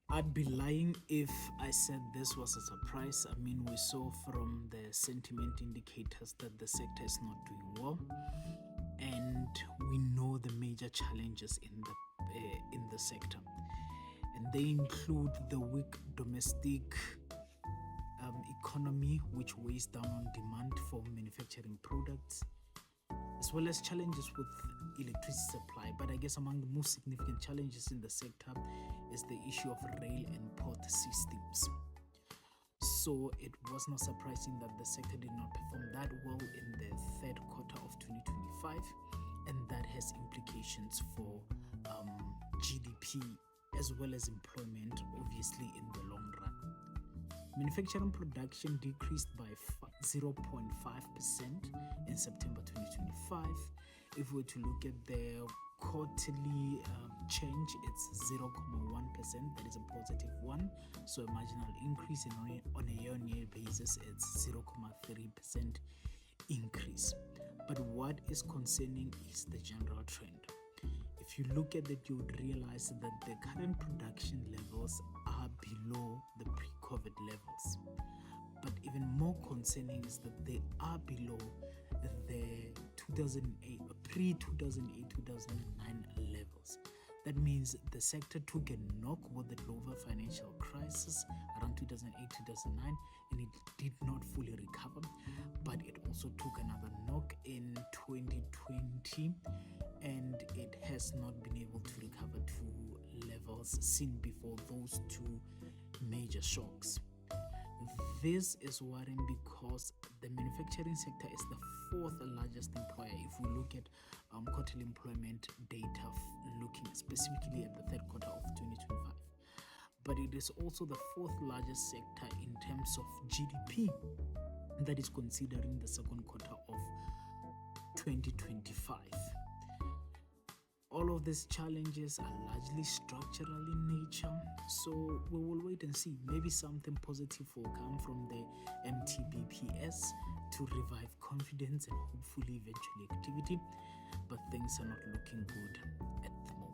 I'd be lying if I said this was a surprise. I mean, we saw from the sentiment indicators that the sector is not doing well, and we know the major challenges in the sector, and they include the weak domestic economy, which weighs down on demand for manufacturing products, as well as challenges with electricity supply. But I guess among the most significant challenges in the sector is the issue of rail and port systems. So it was not surprising that the sector did not perform that well in the third quarter of 2025, and that has implications for GDP as well as employment, obviously, in the long run. Manufacturing production decreased by 0.5% in September 2025. If we were to look at the quarterly change, it's 0.1%, that is a positive one. So a marginal increase, and on a year-on-year basis, it's 0.3% increase. But what is concerning is the general trend. If you look at it, you would realize that the current production levels are below the pre-COVID levels. But even more concerning is that they are below the pre-2008-2009 levels. That means the sector took a knock with the global financial crisis around 2008-2009, and it did not fully recover. But it also took another knock in 2020, and it has not been able to recover to levels seen before those two major shocks. This is worrying because the manufacturing sector is the fourth largest employer if we look at quarterly employment data, looking specifically at the third quarter of 2025. But it is also the fourth largest sector in terms of GDP, that is considering the second quarter of 2025. All of these challenges are largely structural in nature, so we will wait and see. Maybe something positive will come from the MTBPS to revive confidence and hopefully eventually activity, but things are not looking good at the moment.